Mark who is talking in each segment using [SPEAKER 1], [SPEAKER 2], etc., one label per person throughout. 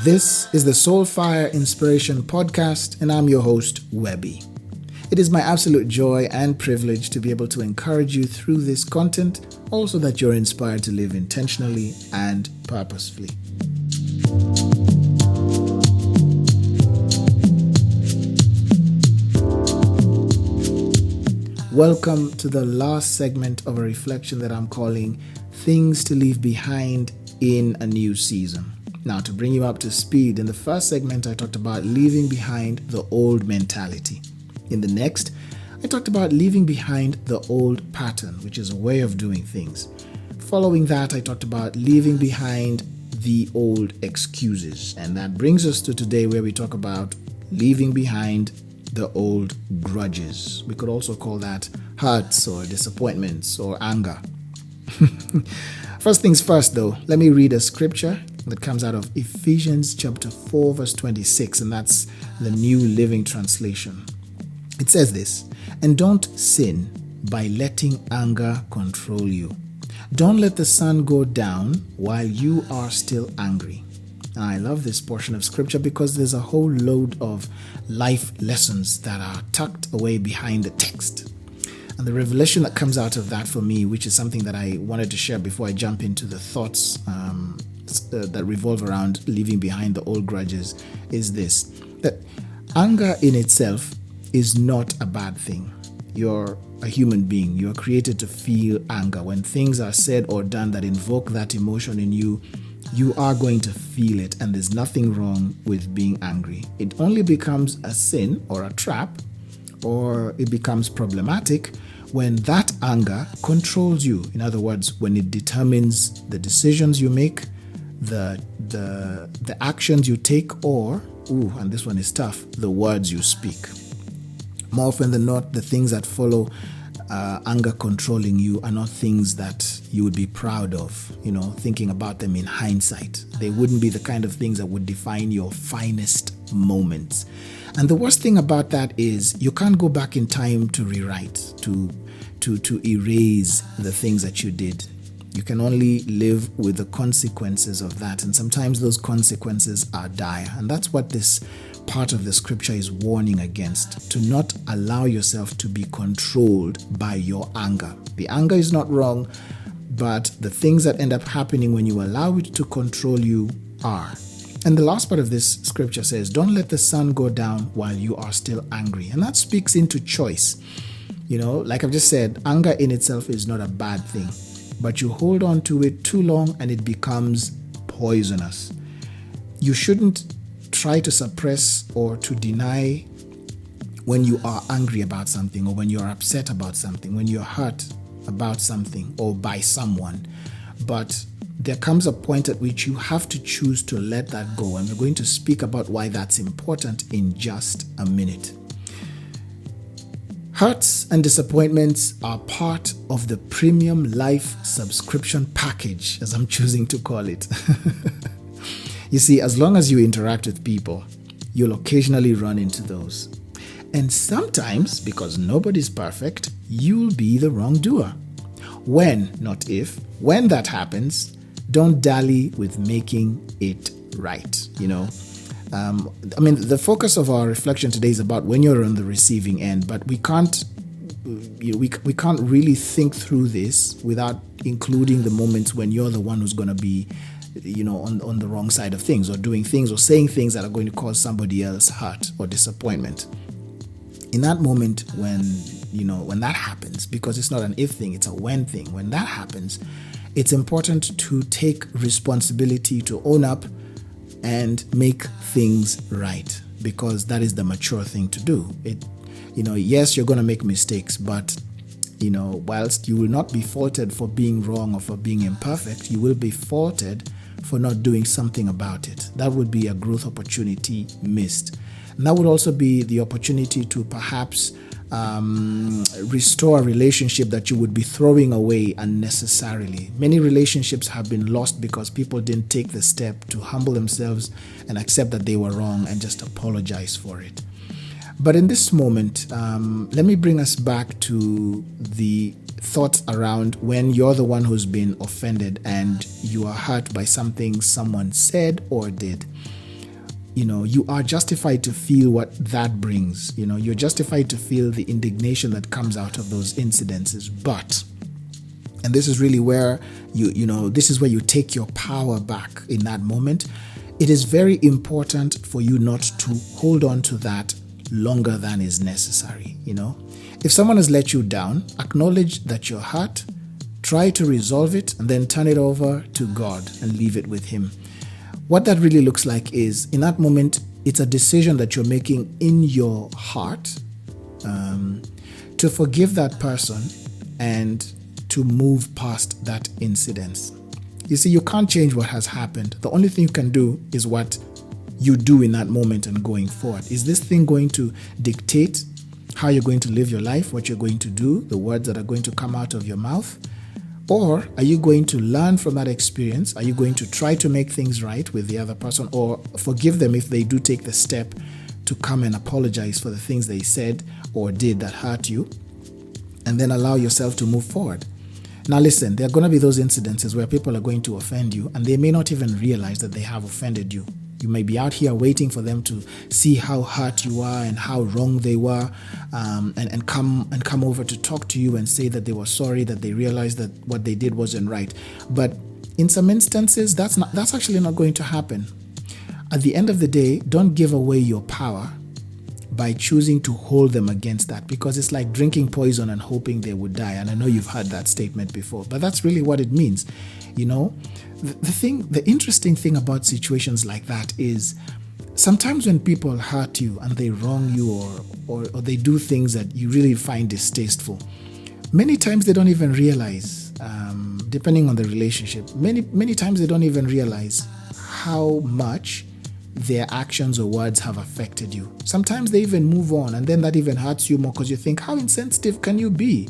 [SPEAKER 1] This is the Soulfire Inspiration Podcast, and I'm your host, Webby. It is my absolute joy and privilege to be able to encourage you through this content, also that you're inspired to live intentionally and purposefully. Welcome to the last segment of a reflection that I'm calling Things to Leave Behind in a New Season. Now, to bring you up to speed, in the first segment, I talked about leaving behind the old mentality. In the next, I talked about leaving behind the old pattern, which is a way of doing things. Following that, I talked about leaving behind the old excuses. And that brings us to today, where we talk about leaving behind the old grudges. We could also call that hurts or disappointments or anger. First things first, though, let me read a scripture that comes out of Ephesians chapter 4, verse 26, and that's the New Living Translation. It says this, "And don't sin by letting anger control you. Don't let the sun go down while you are still angry." And I love this portion of scripture because there's a whole load of life lessons that are tucked away behind the text. And the revelation that comes out of that for me, which is something that I wanted to share before I jump into the thoughts that revolve around leaving behind the old grudges, is this: that anger in itself is not a bad thing. You're a human being. You're created to feel anger. When things are said or done that invoke that emotion in you, you are going to feel it, and there's nothing wrong with being angry. It only becomes a sin or a trap, or it becomes problematic when that anger controls you. In other words, when it determines the decisions you make, the actions you take, or, and this one is tough, the words you speak. More often than not, the things that follow anger controlling you are not things that you would be proud of, thinking about them in hindsight. They wouldn't be the kind of things that would define your finest moments. And the worst thing about that is you can't go back in time to rewrite, to erase the things that you did. You can only live with the consequences of that. And sometimes those consequences are dire. And that's what this part of the scripture is warning against, to not allow yourself to be controlled by your anger. The anger is not wrong, but the things that end up happening when you allow it to control you are. And the last part of this scripture says, "Don't let the sun go down while you are still angry." And that speaks into choice. Like I've just said, anger in itself is not a bad thing, but you hold on to it too long and it becomes poisonous. You shouldn't try to suppress or to deny when you are angry about something, or when you're upset about something, when you're hurt about something or by someone. But there comes a point at which you have to choose to let that go. And we're going to speak about why that's important in just a minute. Hurts and disappointments are part of the premium life subscription package, as I'm choosing to call it. You see, as long as you interact with people, you'll occasionally run into those. And sometimes, because nobody's perfect, you'll be the wrongdoer. When, not if, when that happens, don't dally with making it right, the focus of our reflection today is about when you're on the receiving end, but we can't really think through this without including the moments when you're the one who's going to be, on the wrong side of things, or doing things or saying things that are going to cause somebody else hurt or disappointment. In that moment when that happens, because it's not an if thing, it's a when thing. When that happens, it's important to take responsibility, to own up and make things right, because that is the mature thing to do. Yes, you're going to make mistakes, but whilst you will not be faulted for being wrong or for being imperfect, you will be faulted for not doing something about it. That would be a growth opportunity missed. And that would also be the opportunity to perhaps restore a relationship that you would be throwing away unnecessarily. Many relationships have been lost because people didn't take the step to humble themselves and accept that they were wrong and just apologize for it. But in this moment, let me bring us back to the thoughts around when you're the one who's been offended and you are hurt by something someone said or did. you are justified to feel what that brings. You're justified to feel the indignation that comes out of those incidences. But, and this is really where this is where you take your power back in that moment. It is very important for you not to hold on to that longer than is necessary. If someone has let you down, acknowledge that you're hurt, try to resolve it, and then turn it over to God and leave it with Him. What that really looks like is, in that moment, it's a decision that you're making in your heart to forgive that person and to move past that incident. You see, you can't change what has happened. The only thing you can do is what you do in that moment and going forward. Is this thing going to dictate how you're going to live your life, what you're going to do, the words that are going to come out of your mouth? Or are you going to learn from that experience? Are you going to try to make things right with the other person, or forgive them if they do take the step to come and apologize for the things they said or did that hurt you, and then allow yourself to move forward? Now listen, there are going to be those incidences where people are going to offend you and they may not even realize that they have offended you. You may be out here waiting for them to see how hurt you are and how wrong they were, and come over to talk to you and say that they were sorry, that they realized that what they did wasn't right. But in some instances, that's actually not going to happen. At the end of the day, don't give away your power by choosing to hold them against that, because it's like drinking poison and hoping they would die. And I know you've heard that statement before, but that's really what it means. The interesting thing about situations like that is sometimes when people hurt you and they wrong you or they do things that you really find distasteful, many times they don't even realize, depending on the relationship, many times they don't even realize how much their actions or words have affected you. Sometimes they even move on, and then that even hurts you more because you think, how insensitive can you be?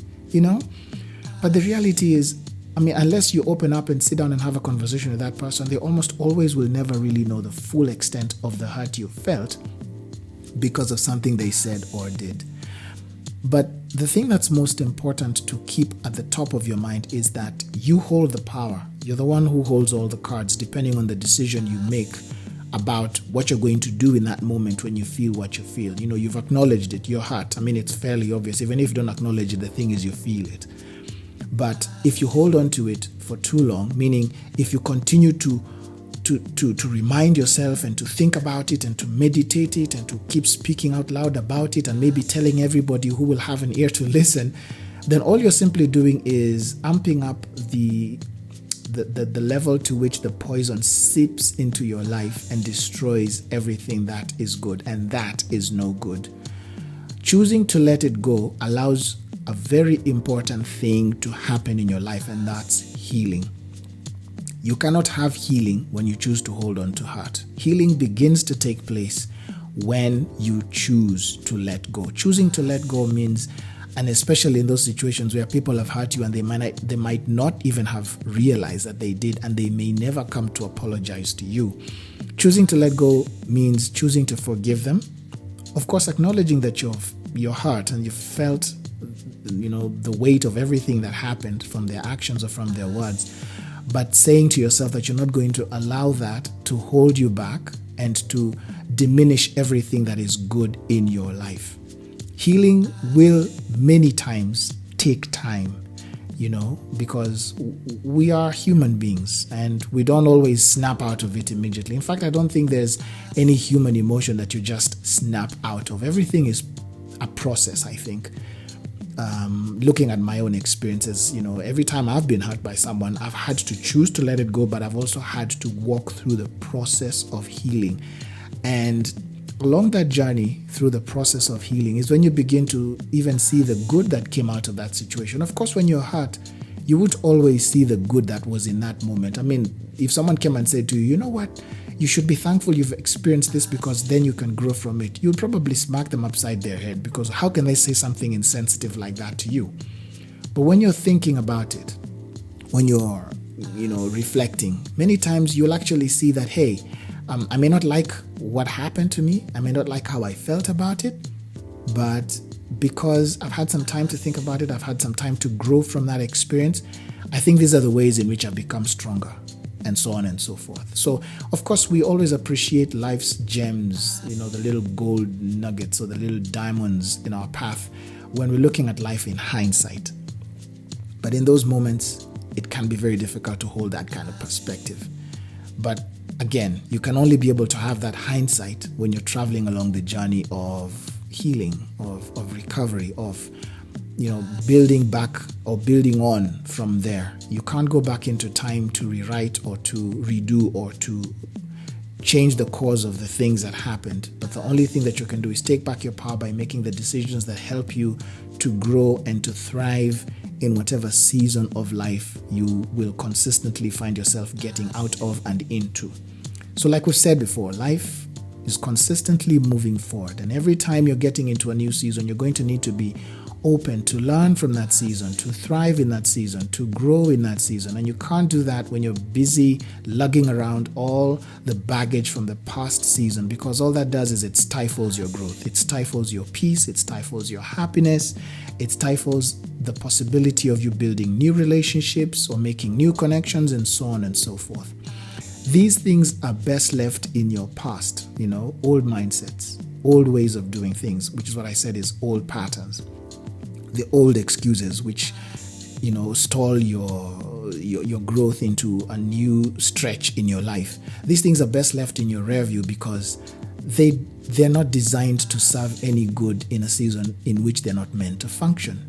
[SPEAKER 1] But the reality is, unless you open up and sit down and have a conversation with that person, they almost always will never really know the full extent of the hurt you felt because of something they said or did. But the thing that's most important to keep at the top of your mind is that you hold the power. You're the one who holds all the cards, depending on the decision you make about what you're going to do in that moment when you feel what you feel. You've acknowledged it, you're hurt. It's fairly obvious. Even if you don't acknowledge it, the thing is you feel it. But if you hold on to it for too long, meaning if you continue to remind yourself and to think about it and to meditate it and to keep speaking out loud about it and maybe telling everybody who will have an ear to listen, then all you're simply doing is amping up the level to which the poison seeps into your life and destroys everything that is good, and that is no good. Choosing to let it go allows a very important thing to happen in your life, and that's healing. You cannot have healing when you choose to hold on to hurt. Healing begins to take place when you choose to let go. Choosing to let go means, and especially in those situations where people have hurt you and they might not even have realized that they did, and they may never come to apologize to you. Choosing to let go means choosing to forgive them. Of course, acknowledging that you're hurt and you felt the weight of everything that happened from their actions or from their words, but saying to yourself that you're not going to allow that to hold you back and to diminish everything that is good in your life. Healing will many times take time, because we are human beings and we don't always snap out of it immediately. In fact, I don't think there's any human emotion that you just snap out of. Everything is a process, I think. Looking at my own experiences, every time I've been hurt by someone, I've had to choose to let it go, but I've also had to walk through the process of healing. And along that journey through the process of healing is when you begin to even see the good that came out of that situation. Of course, when you're hurt, you would always see the good that was in that moment. If someone came and said to you, you know what, you should be thankful you've experienced this because then you can grow from it, you'll probably smack them upside their head, because how can they say something insensitive like that to you? But when you're thinking about it, when you're, reflecting, many times you'll actually see that, hey, I may not like what happened to me, I may not like how I felt about it, but because I've had some time to think about it, I've had some time to grow from that experience, I think these are the ways in which I've become stronger. and so on and so forth. So, of course, we always appreciate life's gems, the little gold nuggets or the little diamonds in our path when we're looking at life in hindsight. But in those moments, it can be very difficult to hold that kind of perspective. But again, you can only be able to have that hindsight when you're traveling along the journey of healing, of recovery, of building back or building on from there. You can't go back into time to rewrite or to redo or to change the course of the things that happened. But the only thing that you can do is take back your power by making the decisions that help you to grow and to thrive in whatever season of life you will consistently find yourself getting out of and into. So like we've said before, life is consistently moving forward. And every time you're getting into a new season, you're going to need to be open to learn from that season, to thrive in that season, to grow in that season. And you can't do that when you're busy lugging around all the baggage from the past season, because all that does is it stifles your growth. It stifles your peace. It stifles your happiness. It stifles the possibility of you building new relationships or making new connections and so on and so forth. These things are best left in your past, old mindsets, old ways of doing things, which is what I said is old patterns. The old excuses which stall your growth into a new stretch in your life. These things are best left in your rear view because they're not designed to serve any good in a season in which they're not meant to function.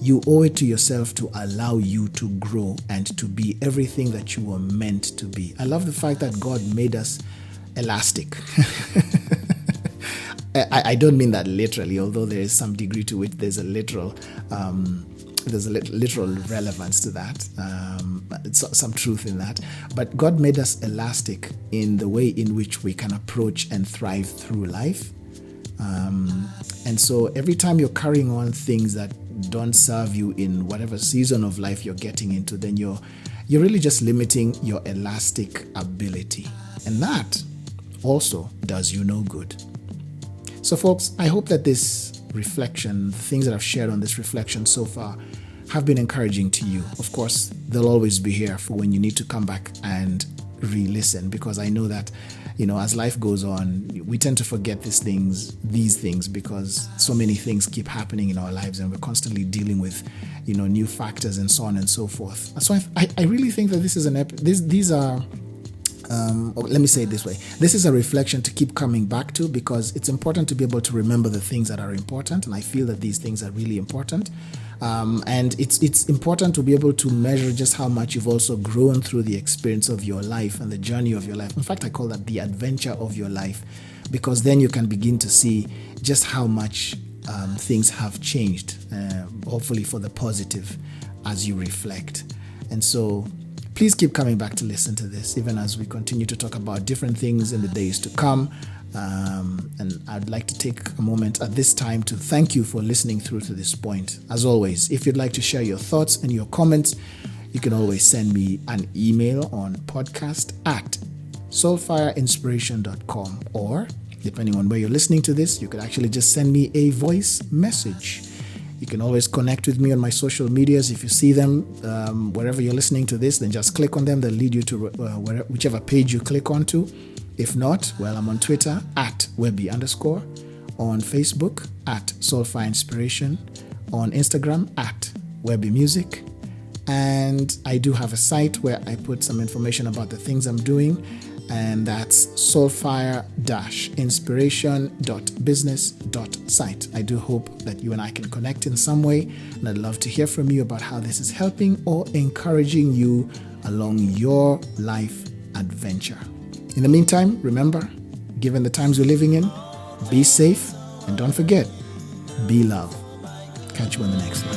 [SPEAKER 1] You owe it to yourself to allow you to grow and to be everything that you were meant to be. I love the fact that God made us elastic. I don't mean that literally, although there is some degree to which there's a literal relevance to that, some truth in that. But God made us elastic in the way in which we can approach and thrive through life. And so every time you're carrying on things that don't serve you in whatever season of life you're getting into, then you're really just limiting your elastic ability. And that also does you no good. So folks, I hope that this reflection, the things that I've shared on this reflection so far, have been encouraging to you. Of course, they'll always be here for when you need to come back and re-listen, because I know that, as life goes on, we tend to forget these things because so many things keep happening in our lives and we're constantly dealing with, new factors and so on and so forth. So I really think that this is these are let me say it this way. This is a reflection to keep coming back to, because it's important to be able to remember the things that are important. And I feel that these things are really important. And it's important to be able to measure just how much you've also grown through the experience of your life and the journey of your life. In fact, I call that the adventure of your life, because then you can begin to see just how much things have changed, hopefully for the positive, as you reflect. And so please keep coming back to listen to this, even as we continue to talk about different things in the days to come. And I'd like to take a moment at this time to thank you for listening through to this point. As always, if you'd like to share your thoughts and your comments, you can always send me an email on podcast@soulfireinspiration.com, or depending on where you're listening to this, you could actually just send me a voice message. You can always connect with me on my social medias. If you see them wherever you're listening to this, then just click on them. They'll lead you to whichever page you click onto. If not, well, I'm on Twitter @Webby_, on Facebook @SoulFireInspiration, on Instagram @WebbyMusic. And I do have a site where I put some information about the things I'm doing, and that's soulfire-inspiration.business.site. I do hope that you and I can connect in some way, and I'd love to hear from you about how this is helping or encouraging you along your life adventure. In the meantime, remember, given the times we're living in, be safe, and don't forget, be love. Catch you on the next one.